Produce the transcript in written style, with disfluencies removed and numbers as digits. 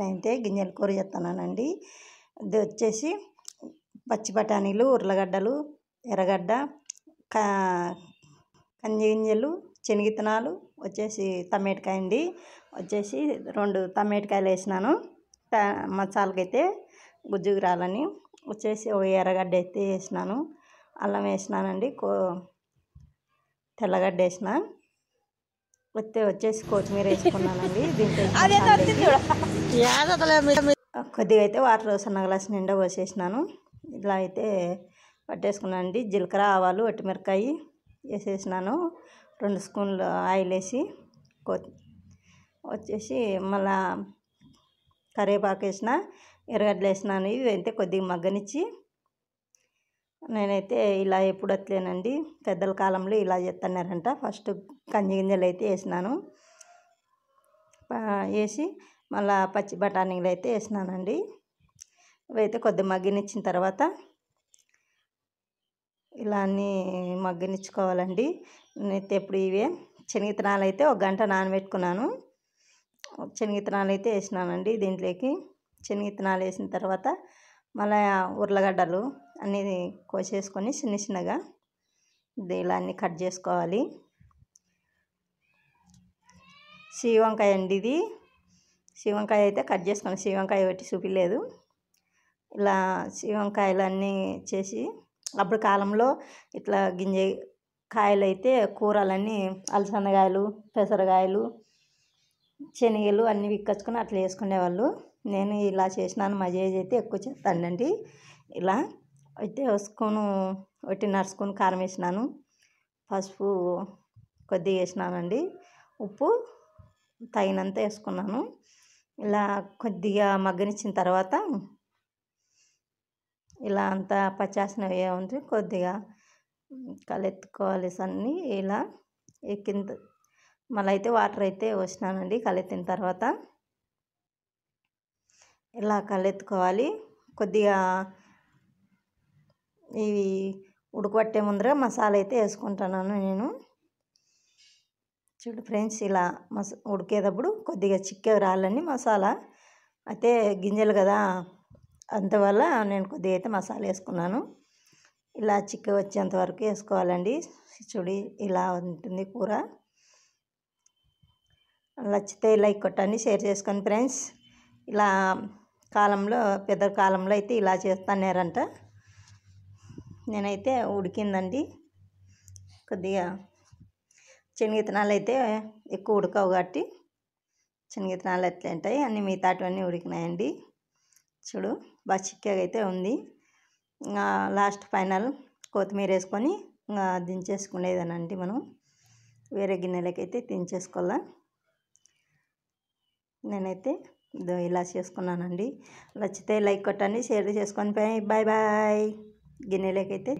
అయితే గింజల కూర చేస్తున్నానండి. ఇది వచ్చేసి పచ్చి బఠానీలు, ఉర్లగడ్డలు, ఎర్రగడ్డ, కా కంది గింజలు, శనగిత్తనాలు, వచ్చేసి టమాటకాయ అండి. వచ్చేసి 2 టమాటకాయలు వేసినాను మసాలాకైతే గుజ్జుకు రాలని. వచ్చేసి ఒక ఎర్రగడ్డ అయితే వేసినాను, అల్లం వేసినానండి, తెల్లగడ్డ వేసిన, వచ్చేసి కొత్తిమీర వేసుకున్నానండి. దీంట్లో కొద్దిగా అయితే వాటర్ సన్న గ్లాస్ నిండా పోసేసినాను. ఇట్లా అయితే పట్టేసుకున్నానండి. జీలకర్ర, ఆవాలు, ఒట్టిమిరకాయ వేసేసినాను. 2 స్పూన్లు ఆయిల్ వేసి వచ్చేసి మళ్ళా కరివేపాకు వేసిన, ఎర్రగడ్డలు వేసినాను. ఇవి అయితే కొద్దిగా మగ్గనిచ్చి, నేనైతే ఇలా ఎప్పుడు వస్తలేనండి, పెద్దల కాలంలో ఇలా చేస్తున్నారంట. ఫస్ట్ కంది గింజలు అయితే వేసినాను, వేసి మళ్ళీ పచ్చి బఠానీలు అయితే వేసినానండి. ఇవైతే కొద్దిగా మగ్గనిచ్చిన తర్వాత ఇలా అన్నీ మగ్గనిచ్చుకోవాలండి. నేనైతే ఎప్పుడు ఇవే శనగిత్తనాలు అయితే 1 గంట నానబెట్టుకున్నాను. శనగిత్తనాలు అయితే వేసినానండి దీంట్లోకి. శనగిత్తనాలు వేసిన తర్వాత మళ్ళీ ఉర్లగడ్డలు అన్నీ కోసేసుకొని చిన్న చిన్నగా ఇలా అన్నీ కట్ చేసుకోవాలి. వంకాయ అండి ఇది. వంకాయ అయితే కట్ చేసుకొని, వంకాయ పెట్టి చూపించలేదు. ఇలా వంకాయలు అన్నీ చేసి, అప్పుడు కాలంలో ఇట్లా కాయలు అయితే కూరలన్నీ అలసందకాయలు, పెసరకాయలు, శనగలు అన్నీ విక్కచ్చుకొని అట్లా వేసుకునేవాళ్ళు. నేను ఇలా చేసినాను. మా జేజి అయితే ఎక్కువ చేస్తానండి. ఇలా అయితే ఒకటిన్నర స్పూన్ కారం వేసినాను, పసుపు కొద్దిగా వేసినానండి, ఉప్పు తగినంత వేసుకున్నాను. ఇలా కొద్దిగా మగ్గనిచ్చిన తర్వాత ఇలా అంతా పచ్చాసన వేయమంటే కొద్దిగా కలెత్తుకోవాలి అన్నీ. ఇలా ఎక్కిన మళ్ళీ అయితే వాటర్ అయితే వేసినానండి. కలెత్తిన తర్వాత ఇలా కలెత్తుకోవాలి. కొద్దిగా ఇవి ఉడకబట్టే ముందర మసాలా అయితే వేసుకుంటున్నాను నేను. చూడు ఫ్రెండ్స్, ఇలా ఉడికేటప్పుడు కొద్దిగా చిక్కగా రాలని మసాలా అయితే గింజలు కదా, అందువల్ల నేను కొద్దిగా అయితే మసాలా వేసుకున్నాను. ఇలా చిక్కగా వచ్చేంత వరకు వేసుకోవాలండి. చూడి ఇలా ఉంటుంది కూర. నచ్చితే లైక్ కొట్టండి, షేర్ చేసుకోండి ఫ్రెండ్స్. ఇలా పెద్ద కాలంలో అయితే ఇలా చేస్తున్నారంట. నేనైతే ఉడికిందండి. కొద్దిగా శనగిత్తనాలు అయితే ఎక్కువ ఉడకవు కాబట్టి శనగిత్తనాలు ఎట్లా ఉంటాయి అన్నీ మిగతావన్నీ ఉడికినాయండి. చూడు బాగా చిక్కగా అయితే ఉంది. లాస్ట్ ఫైనల్ కొత్తిమీర వేసుకొని దించేసుకునేదేనండి. మనం వేరే గిన్నెలకైతే దించేసుకోవాలా. నేనైతే ఇలా చేసుకున్నానండి. నచ్చితే లైక్ కొట్టండి, షేర్ చేసుకొని బాయ్ బాయ్. గిన్నెలకైతే